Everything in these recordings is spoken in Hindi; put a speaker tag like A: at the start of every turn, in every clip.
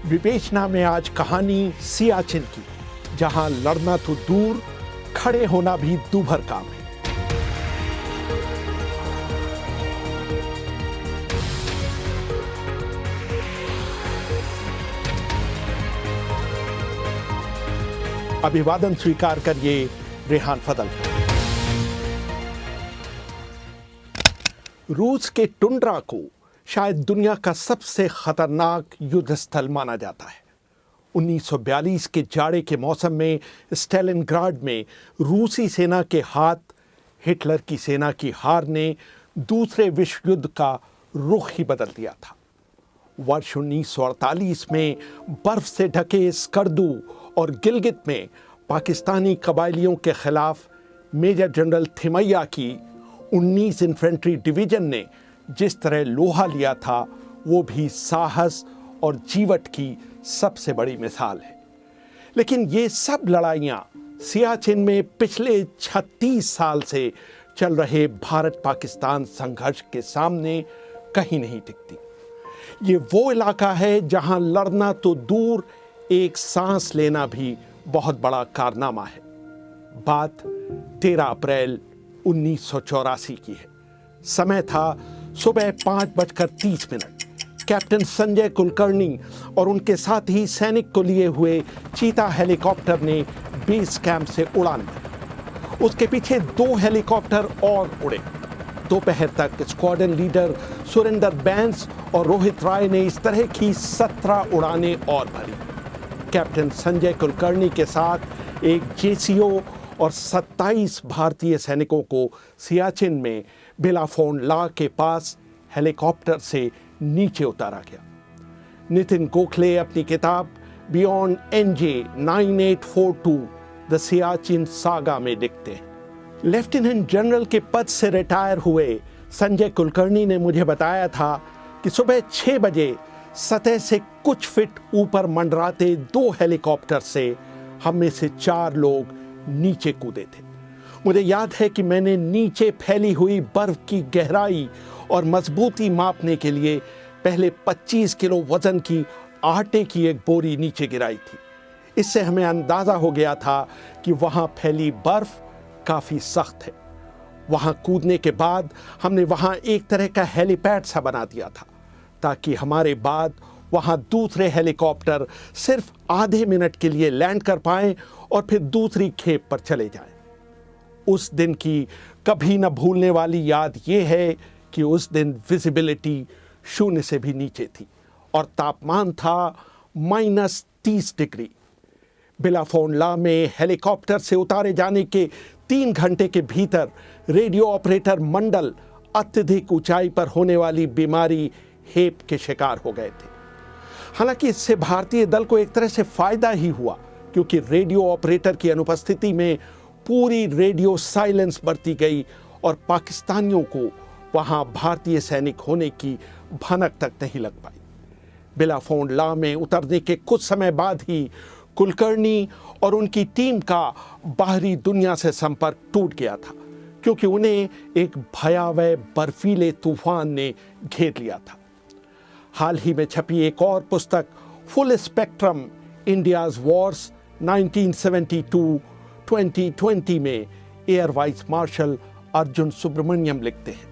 A: विवेचना में आज कहानी सियाचिन की, जहां लड़ना तो दूर, खड़े होना भी दूभर काम है। अभिवादन स्वीकार करिए रेहान फदल। रूस के टुंड्रा को शायद दुनिया का सबसे खतरनाक युद्ध स्थल माना जाता है। 1942 के जाड़े के मौसम में स्टालिनग्राड में रूसी सेना के हाथ हिटलर की सेना की हार ने दूसरे विश्व युद्ध का रुख ही बदल दिया था। वर्ष 1948 में बर्फ से ढके स्कर्दू और गिलगित में पाकिस्तानी कबायलियों के खिलाफ मेजर जनरल थिमैया की 19 इन्फेंट्री डिवीजन ने जिस तरह लोहा लिया था, वो भी साहस और जीवट की सबसे बड़ी मिसाल है। लेकिन ये सब लड़ाइयाँ सियाचिन में पिछले 36 साल से चल रहे भारत पाकिस्तान संघर्ष के सामने कहीं नहीं टिकती। ये वो इलाका है जहां लड़ना तो दूर, एक सांस लेना भी बहुत बड़ा कारनामा है। बात 13 अप्रैल 1984 की है। समय था सुबह 5:30। कैप्टन संजय कुलकर्णी और उनके साथी सैनिक को लिए हुए चीता हेलीकॉप्टर ने बेस कैंप से उड़ान भरी। उसके पीछे 2 हेलीकॉप्टर और उड़े। दोपहर तक स्क्वाड्रन लीडर सुरेंद्र बैंस और रोहित राय ने इस तरह की 17 उड़ानें और भरी। कैप्टन संजय कुलकर्णी के साथ एक जेसीओ और 27 भारतीय सैनिकों को सियाचिन में बिलाफोन ला के पास हेलीकॉप्टर से नीचे उतारा गया। नितिन गोखले अपनी किताब beyond NJ 9842 the Siachen saga में लिखते हैं। लेफ्टिनेंट जनरल के पद से रिटायर हुए संजय कुलकर्णी ने मुझे बताया था कि सुबह 6 बजे सतह से कुछ फीट ऊपर मंडराते 2 हेलीकॉप्टर से हम में से 4 लोग नीचे कूदे थे। मुझे याद है कि मैंने नीचे फैली हुई बर्फ की गहराई और मजबूती मापने के लिए पहले 25 किलो वजन की आटे की एक बोरी नीचे गिराई थी। इससे हमें अंदाजा हो गया था कि वहां फैली बर्फ काफी सख्त है। वहां कूदने के बाद हमने वहां एक तरह का हेलीपैड सा बना दिया था, ताकि हमारे बाद वहां दूसरे हेलीकॉप्टर सिर्फ आधे मिनट के लिए लैंड कर पाएं और फिर दूसरी खेप पर चले जाएं। उस दिन की कभी न भूलने वाली याद ये है कि उस दिन विजिबिलिटी 0 से भी नीचे थी और तापमान था -30 डिग्री। बिलाफोन ला में हेलीकॉप्टर से उतारे जाने के 3 घंटे के भीतर रेडियो ऑपरेटर मंडल अत्यधिक ऊंचाई पर होने वाली बीमारी हेप के शिकार हो गए थे। हालांकि इससे भारतीय दल को एक तरह से फायदा ही हुआ, क्योंकि रेडियो ऑपरेटर की अनुपस्थिति में पूरी रेडियो साइलेंस बरती गई और पाकिस्तानियों को वहां भारतीय सैनिक होने की भनक तक नहीं लग पाई। बिलाफोन ला में उतरने के कुछ समय बाद ही कुलकर्णी और उनकी टीम का बाहरी दुनिया से संपर्क टूट गया था, क्योंकि उन्हें एक भयावह बर्फीले तूफान ने घेर लिया था। हाल ही में छपी एक और पुस्तक फुल स्पेक्ट्रम इंडियाज़ वॉर्स 1972-2020 में air vice marshal Arjun Subramaniam लिखते हैं,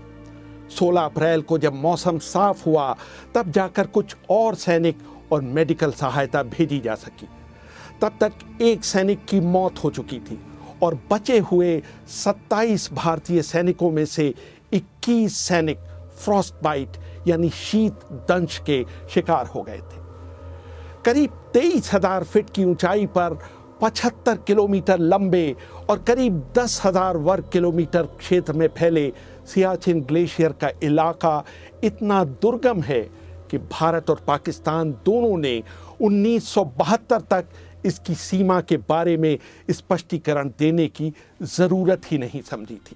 A: 16 अप्रैल को जब मौसम साफ हुआ तब जाकर कुछ और सैनिक और मेडिकल सहायता भेजी जा सकी। तब तक एक सैनिक की मौत हो चुकी थी और बचे हुए 27 भारतीय सैनिकों में से 21 सैनिक फ्रॉस्ट बाइट यानी शीत दंश के शिकार हो गए थे। करीब 23,000 फीट की ऊंचाई पर 75 किलोमीटर लंबे और करीब 10,000 वर्ग किलोमीटर क्षेत्र में फैले सियाचिन ग्लेशियर का इलाका इतना दुर्गम है कि भारत और पाकिस्तान दोनों ने 1972 तक इसकी सीमा के बारे में स्पष्टीकरण देने की जरूरत ही नहीं समझी थी।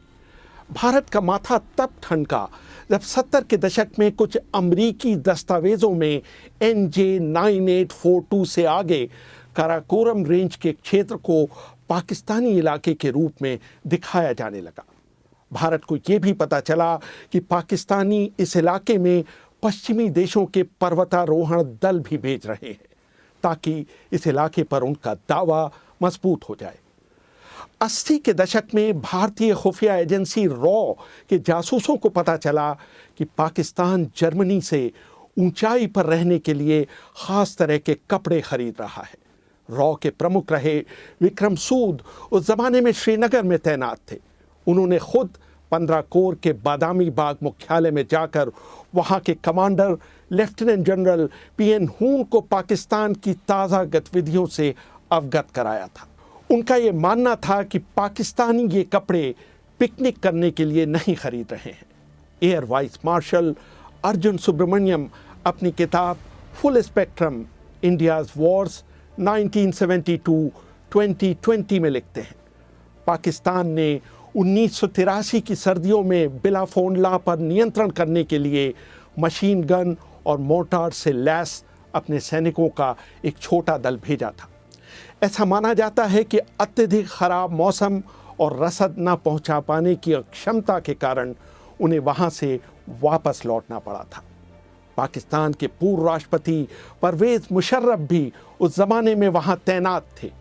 A: भारत का माथा तब ठनका जब 70 के दशक में कुछ अमरीकी दस्तावेजों में NJ 9842 से आगे काराकोरम रेंज के क्षेत्र को पाकिस्तानी इलाके के रूप में दिखाया जाने लगा। भारत को ये भी पता चला कि पाकिस्तानी इस इलाके में पश्चिमी देशों के पर्वतारोहण दल भी भेज रहे हैं। ताकि इस इलाके पर उनका दावा मजबूत हो जाए। 80 के दशक में भारतीय खुफिया एजेंसी रॉ के जासूसों को पता चला कि पाकिस्तान जर्मनी से ऊंचाई पर रहने के लिए खास तरह के कपड़े खरीद रहा है। रॉ के प्रमुख रहे विक्रम सूद उस जमाने में श्रीनगर में तैनात थे। उन्होंने खुद 15 कोर के बादामी बाग मुख्यालय में जाकर वहां के कमांडर लेफ्टिनेंट जनरल पीएन हून को पाकिस्तान की ताज़ा गतिविधियों से अवगत कराया था। उनका ये मानना था कि पाकिस्तानी ये कपड़े पिकनिक करने के लिए नहीं खरीद रहे हैं। Air vice marshal Arjun Subramaniam अपनी किताब फुल स्पेक्ट्रम इंडियाज़ वॉर्स 1972-2020 में लिखते हैं, पाकिस्तान ने 1983 की सर्दियों में बिला फोनला पर नियंत्रण करने के लिए मशीन गन और मोर्टार से लैस अपने सैनिकों का एक छोटा दल भेजा था। ऐसा माना जाता है कि अत्यधिक खराब मौसम और रसद न पहुंचा पाने की अक्षमता के कारण उन्हें वहां से वापस लौटना पड़ा था। पाकिस्तान के पूर्व राष्ट्रपति परवेज मुशर्रफ भी उस जमाने में वहां तैनात थे।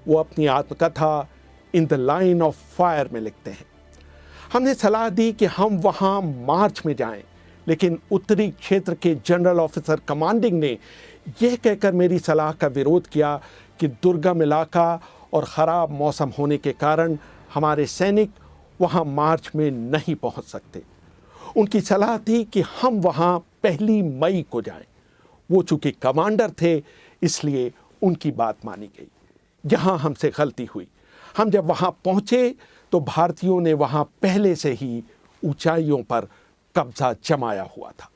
A: वो अपनी आत्मकथा in the line of fire में लिखते हैं, हमने सलाह दी कि हम वहां मार्च में जाएं, लेकिन उत्तरी क्षेत्र के जनरल ऑफिसर कमांडिंग ने यह कहकर मेरी सलाह का विरोध किया कि दुर्गम इलाका और ख़राब मौसम होने के कारण हमारे सैनिक वहां मार्च में नहीं पहुंच सकते। उनकी सलाह थी कि हम वहां 1 मई को जाएं। वो चूंकि कमांडर थे इसलिए उनकी बात मानी गई। यहाँ हमसे गलती हुई। हम जब वहां पहुंचे तो भारतीयों ने वहां पहले से ही ऊंचाइयों पर कब्जा जमाया हुआ था।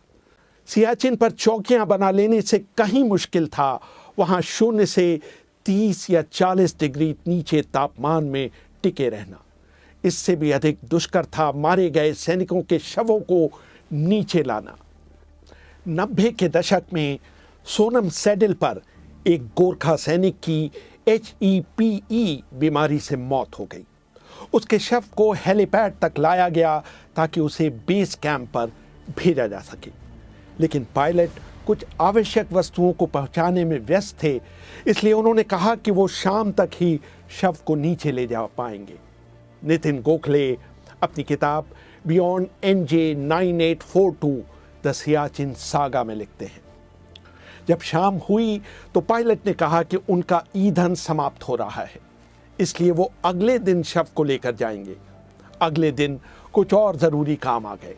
A: सियाचिन पर चौकियां बना लेने से कहीं मुश्किल था वहां 0 से 30 या 40 डिग्री नीचे तापमान में टिके रहना। इससे भी अधिक दुष्कर था मारे गए सैनिकों के शवों को नीचे लाना। 90 के दशक में सोनम सैडल पर एक गोरखा सैनिक की HEPE बीमारी से मौत हो गई। उसके शव को हेलीपैड तक लाया गया ताकि उसे बेस कैंप पर भेजा जा सके, लेकिन पायलट कुछ आवश्यक वस्तुओं को पहुंचाने में व्यस्त थे, इसलिए उन्होंने कहा कि वो शाम तक ही शव को नीचे ले जा पाएंगे। नितिन गोखले अपनी किताब beyond NJ 9842 the Siachen saga में लिखते हैं, जब शाम हुई तो पायलट ने कहा कि उनका ईंधन समाप्त हो रहा है, इसलिए वो अगले दिन शव को लेकर जाएंगे। अगले दिन कुछ और ज़रूरी काम आ गए।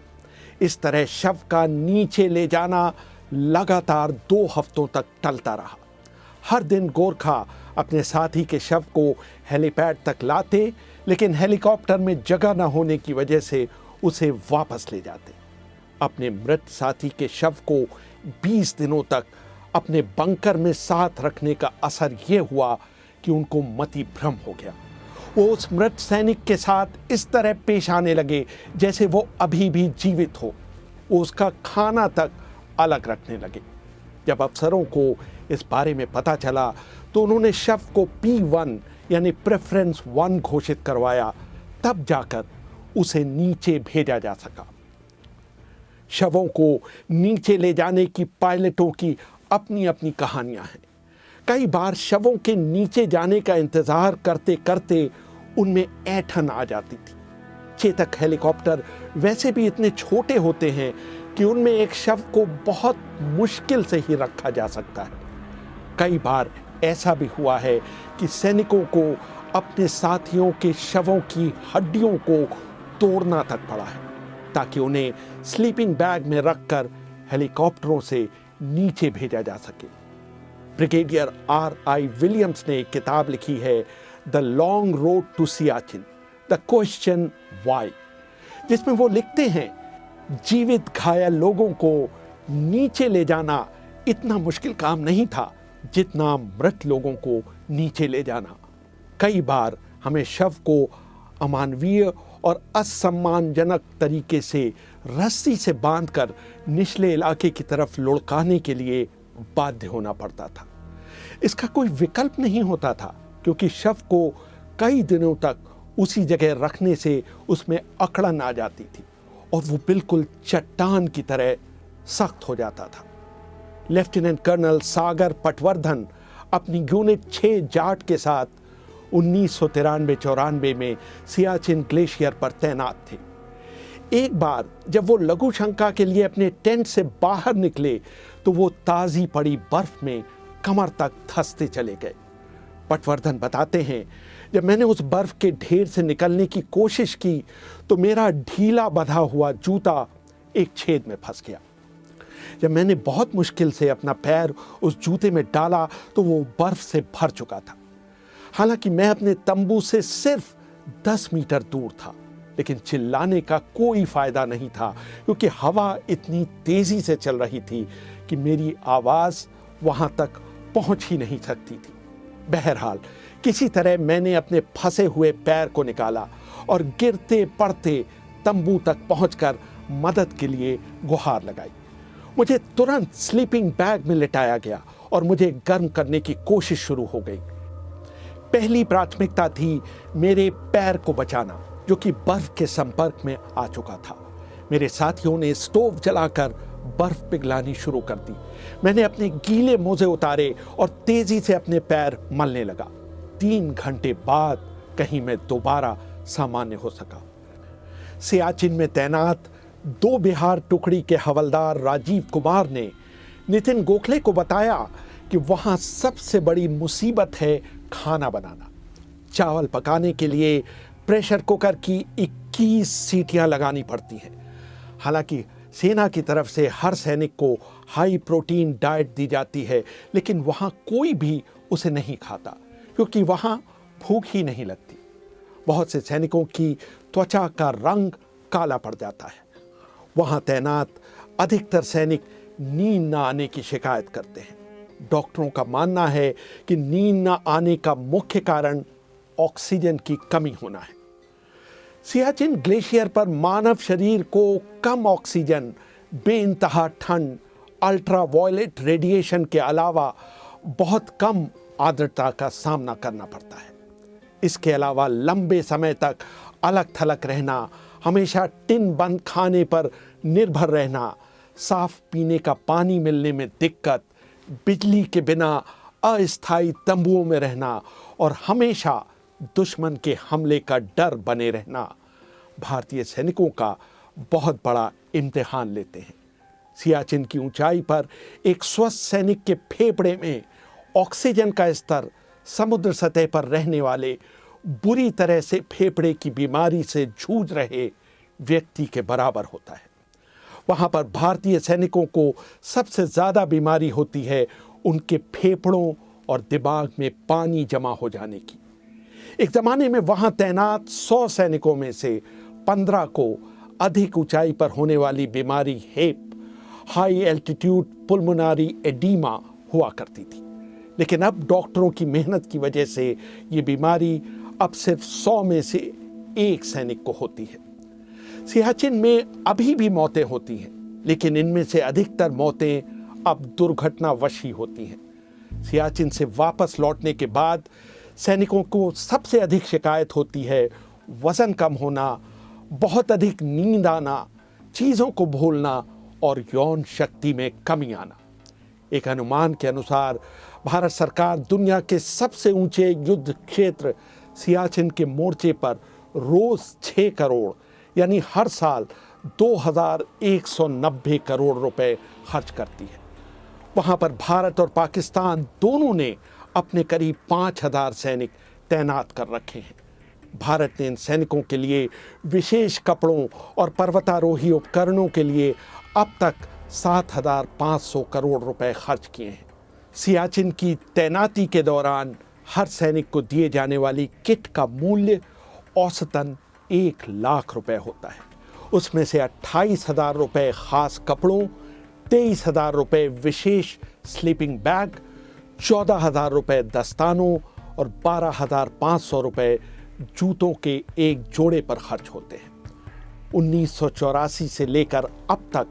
A: इस तरह शव का नीचे ले जाना लगातार 2 हफ्तों तक टलता रहा। हर दिन गोरखा अपने साथी के शव को हेलीपैड तक लाते, लेकिन हेलीकॉप्टर में जगह न होने की वजह से उसे वापस ले जाते। अपने मृत साथी के शव को 20 दिनों तक अपने बंकर में साथ रखने का असर ये हुआ कि उनको मति भ्रम हो गया। वो उस मृत सैनिक के साथ इस तरह पेश आने लगे जैसे वो अभी भी जीवित हो। वो उसका खाना तक अलग रखने लगे। जब अफसरों को इस बारे में पता चला तो उन्होंने शव को P1 यानी प्रेफरेंस 1 घोषित करवाया, तब जाकर उसे नीचे भेजा जा सका। शवों को नीचे ले जाने की पायलटों की अपनी अपनी कहानियां हैं। कई बार शवों के नीचे जाने का इंतजार करते करते उनमें ऐंठन आ जाती थी। चेतक हेलीकॉप्टर वैसे भी इतने छोटे होते हैं कि उनमें एक शव को बहुत मुश्किल से ही रखा जा सकता है। कई बार ऐसा भी हुआ है कि सैनिकों को अपने साथियों के शवों की हड्डियों को तोड़ना तक पड़ा है ताकि उन्हें स्लीपिंग बैग में रखकर हेलीकॉप्टरों से नीचे भेजा जा सके। Brigadier R.I. विलियम्स ने एक किताब लिखी है the long road to Siachen the question why, जिसमें वो लिखते हैं जीवित घायल लोगों को नीचे ले जाना इतना मुश्किल काम नहीं था जितना मृत लोगों को नीचे ले जाना। कई बार हमें शव को अमानवीय और असम्मानजनक तरीके से रस्सी से बांधकर निचले इलाके की तरफ लुढ़काने के लिए बाध्य होना पड़ता था। इसका कोई विकल्प नहीं होता था क्योंकि शव को कई दिनों तक उसी जगह रखने से उसमें अकड़न आ जाती थी और वो बिल्कुल चट्टान की तरह सख्त हो जाता था। लेफ्टिनेंट कर्नल सागर पटवर्धन अपनी यूनिट 6 जाट के साथ 1993-94 में सियाचिन ग्लेशियर पर तैनात थे। एक बार जब वो लघु शंका के लिए अपने टेंट से बाहर निकले तो वो ताज़ी पड़ी बर्फ में कमर तक धंसते चले गए। पटवर्धन बताते हैं, जब मैंने उस बर्फ के ढेर से निकलने की कोशिश की तो मेरा ढीला बंधा हुआ जूता एक छेद में फंस गया। जब मैंने बहुत मुश्किल से अपना पैर उस जूते में डाला तो वो बर्फ से भर चुका था। हालांकि मैं अपने तंबू से सिर्फ 10 मीटर दूर था, लेकिन चिल्लाने का कोई फायदा नहीं था क्योंकि हवा इतनी तेजी से चल रही थी कि मेरी आवाज वहां तक पहुंच ही नहीं सकती थी। बहरहाल किसी तरह मैंने अपने फंसे हुए पैर को निकाला और गिरते पड़ते तंबू तक पहुंचकर मदद के लिए गुहार लगाई। मुझे तुरंत स्लीपिंग बैग में लिटाया गया और मुझे गर्म करने की कोशिश शुरू हो गई। पहली प्राथमिकता थी मेरे पैर को बचाना, जो कि बर्फ के संपर्क में आ चुका था। मेरे साथियों ने स्टोव जलाकर बर्फ पिघलानी शुरू कर दी। मैंने अपने गीले मोजे उतारे और तेजी से अपने पैर मलने लगा। 3 घंटे बाद कहीं मैं दोबारा सामान्य हो सका। सियाचिन में तैनात 2 बिहार टुकड़ी के हवलदार राजीव कुमार ने नितिन गोखले को बताया कि वहां सबसे बड़ी मुसीबत है खाना बनाना। चावल पकाने के लिए प्रेशर कुकर की 21 सीटियां लगानी पड़ती हैं। हालांकि सेना की तरफ से हर सैनिक को हाई प्रोटीन डाइट दी जाती है, लेकिन वहां कोई भी उसे नहीं खाता क्योंकि वहां भूख ही नहीं लगती। बहुत से सैनिकों की त्वचा का रंग काला पड़ जाता है। वहां तैनात अधिकतर सैनिक नींद न आने की शिकायत करते हैं। डॉक्टरों का मानना है कि नींद न आने का मुख्य कारण ऑक्सीजन की कमी होना है। सियाचिन ग्लेशियर पर मानव शरीर को कम ऑक्सीजन, बेइंतहा ठंड, अल्ट्रावायलेट रेडिएशन के अलावा बहुत कम आर्द्रता का सामना करना पड़ता है। इसके अलावा लंबे समय तक अलग थलग रहना, हमेशा टिन बंद खाने पर निर्भर रहना, साफ पीने का पानी मिलने में दिक्कत, बिजली के बिना अस्थायी तंबुओं में रहना और हमेशा दुश्मन के हमले का डर बने रहना भारतीय सैनिकों का बहुत बड़ा इम्तिहान लेते हैं। सियाचिन की ऊंचाई पर एक स्वस्थ सैनिक के फेफड़े में ऑक्सीजन का स्तर समुद्र सतह पर रहने वाले बुरी तरह से फेफड़े की बीमारी से जूझ रहे व्यक्ति के बराबर होता है। वहां पर भारतीय सैनिकों को सबसे ज्यादा बीमारी होती है उनके फेफड़ों और दिमाग में पानी जमा हो जाने की। एक जमाने में वहां तैनात 100 सैनिकों में से 15 को अधिक ऊंचाई पर होने वाली बीमारी हेप, हाई एल्टीट्यूड पुल्मोनरी एडीमा हुआ करती थी। लेकिन अब डॉक्टरों की मेहनत की वजह से ये बीमारी अब सिर्फ 100 में से 1 सैनिक को होती है। सियाचिन में अभी भी मौतें होती हैं, लेकिन इनमें से अधिकतर मौतें अब दुर्घटनावश ही होती हैं। सियाचिन से वापस लौटने के बाद सैनिकों को सबसे अधिक शिकायत होती है वजन कम होना, बहुत अधिक नींद आना, चीज़ों को भूलना और यौन शक्ति में कमी आना। एक अनुमान के अनुसार भारत सरकार दुनिया के सबसे ऊंचे युद्ध क्षेत्र सियाचिन के मोर्चे पर रोज 6 करोड़ यानी हर साल 2190 करोड़ रुपए खर्च करती है। वहां पर भारत और पाकिस्तान दोनों ने अपने करीब 5000 सैनिक तैनात कर रखे हैं। भारत ने इन सैनिकों के लिए विशेष कपड़ों और पर्वतारोही उपकरणों के लिए अब तक 7500 करोड़ रुपए खर्च किए हैं। सियाचिन की तैनाती के दौरान हर सैनिक को दिए जाने वाली किट का मूल्य औसतन 1 लाख रुपए होता है। उसमें से 28,000 रुपए खास कपड़ों, 23,000 रुपए विशेष स्लीपिंग बैग, 14,000 रुपए दस्तानों और 12,500 रुपए जूतों के एक जोड़े पर खर्च होते हैं। 1984 से लेकर अब तक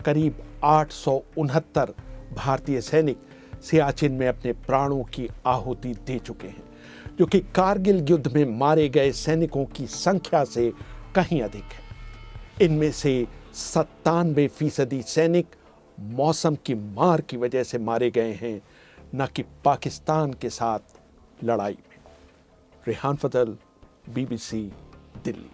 A: करीब 869 भारतीय सैनिक सियाचिन में अपने प्राणों की आहुति दे चुके हैं, जो कि कारगिल युद्ध में मारे गए सैनिकों की संख्या से कहीं अधिक है। इनमें से 97% सैनिक मौसम की मार की वजह से मारे गए हैं, न कि पाकिस्तान के साथ लड़ाई में। रेहान फजल, BBC, दिल्ली।